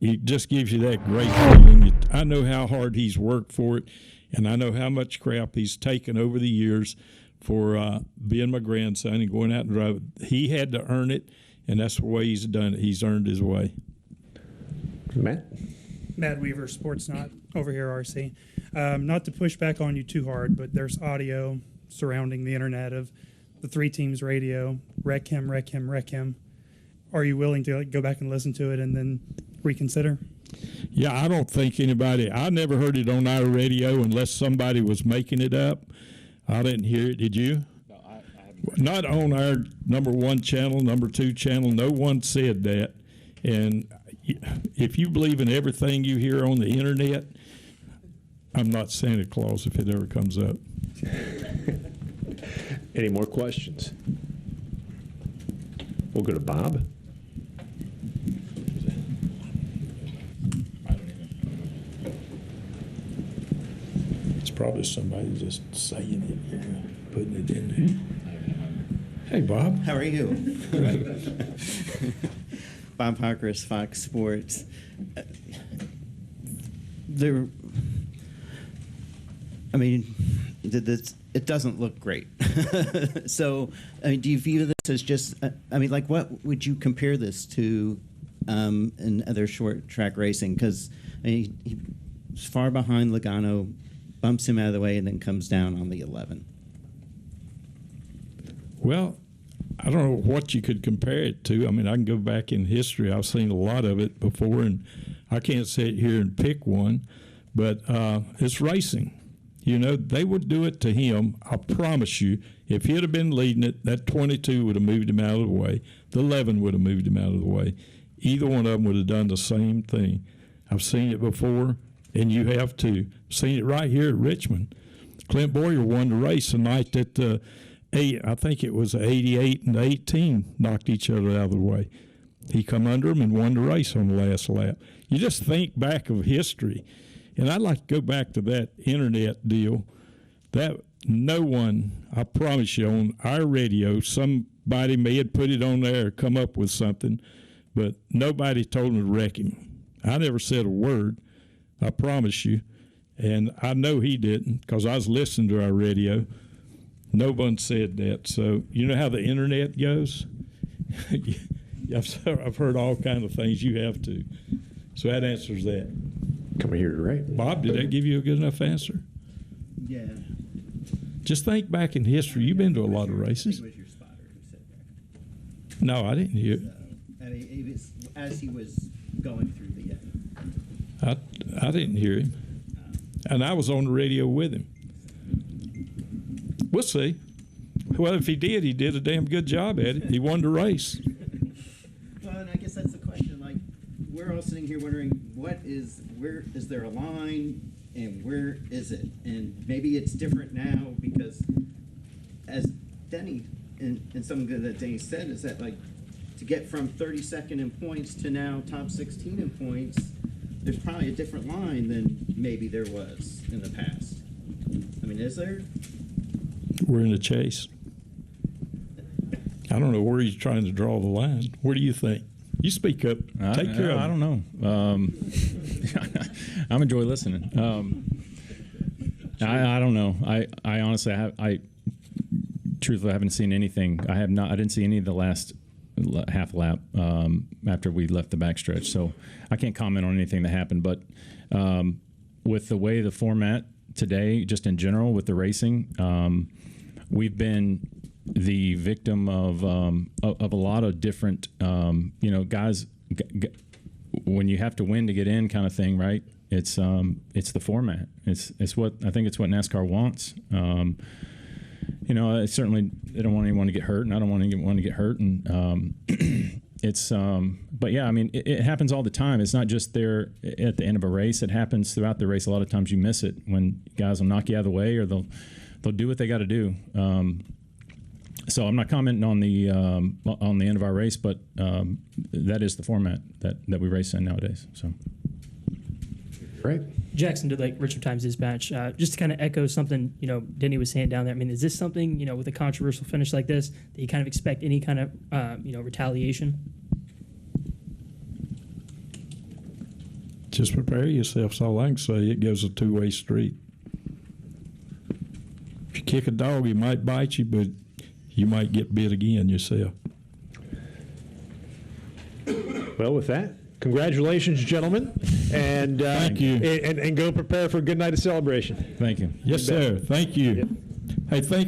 it just gives you that great feeling. I know how hard he's worked for it, and I know how much crap he's taken over the years for being my grandson and going out and driving. He had to earn it, and that's the way he's done it. He's earned his way. Matt Weaver, Sportsnaut, over here, RC. Not to push back on you too hard, but there's audio surrounding the internet of the three teams' radio, wreck him, wreck him, wreck him. Are you willing to go back and listen to it and then reconsider? Yeah, I don't think anybody – I never heard it on our radio unless somebody was making it up. I didn't hear it. Did you? No, I haven't. Not on our number 1 channel, number 2 channel. No one said that. And if you believe in everything you hear on the internet, I'm not Santa Claus if it ever comes up. Any more questions? We'll go to Bob. It's probably somebody just saying it here, putting it in there. Hey, Bob. How are you? Bob Hawkers, Fox Sports. It doesn't look great. So, do you view this as just, what would you compare this to in other short track racing? Because he's far behind Logano, bumps him out of the way, and then comes down on the 11. Well, I don't know what you could compare it to. I mean, I can go back in history. I've seen a lot of it before, and I can't sit here and pick one, but it's racing. You know, they would do it to him. I promise you, if he'd have been leading it, that 22 would have moved him out of the way. The 11 would have moved him out of the way. Either one of them would have done the same thing. I've seen it before, and you have too. Seen it right here at Richmond. Clint Boyer won the race the night that I think it was 88 and 18 knocked each other out of the way. He come under him and won the race on the last lap. You just think back of history. And I'd like to go back to that internet deal. That no one, I promise you, on our radio, somebody may have put it on there or come up with something, but nobody told him to wreck him. I never said a word, I promise you. And I know he didn't because I was listening to our radio. No one said that. So you know how the internet goes? I've heard all kinds of things. You have to. So that answers that. Coming here, right? Bob, did that give you a good enough answer? Yeah. Just think back in history. You've been to a lot of races. It was your spotter who said that. No, I didn't hear it. It was as he was going through the I didn't hear him. And I was on the radio with him. We'll see. Well, if he did a damn good job at it. He won the race. Well, and I guess that's the question. Like, we're all sitting here wondering, where is there a line, and where is it? And maybe it's different now because, as Denny and something that Denny said is that, like, to get from 32nd in points to now top 16 in points, there's probably a different line than maybe there was in the past. I mean, is there? We're in a chase. I don't know where he's trying to draw the line. Where do you think? You speak up. Take care of it. I don't know. I enjoy listening. I don't know. I honestly, truthfully, I haven't seen anything. I didn't see any of the last half lap after we left the backstretch. So I can't comment on anything that happened. But with the way the format today, just in general with the racing, we've been the victim of a lot of different, guys. When you have to win to get in, kind of thing, right? It's the format. It's what I think it's what NASCAR wants. It's certainly they don't want anyone to get hurt, and I don't want anyone to get hurt. And but yeah, I mean, it happens all the time. It's not just there at the end of a race. It happens throughout the race. A lot of times you miss it when guys will knock you out of the way, or they'll do what they got to do. So I'm not commenting on the end of our race, but that is the format that we race in nowadays. So, right. Jackson did like Richard Times Dispatch. Just to kind of echo something Denny was saying down there. I mean, is this something with a controversial finish like this that you kind of expect any kind of retaliation? Just prepare yourself. That's all I can say. It goes a two-way street. If you kick a dog, he might bite you, but you might get bit again yourself. Well, with that, congratulations, gentlemen. And Thank you. And go prepare for a good night of celebration. Thank you. Yes, sir. Thank you. Hey, thank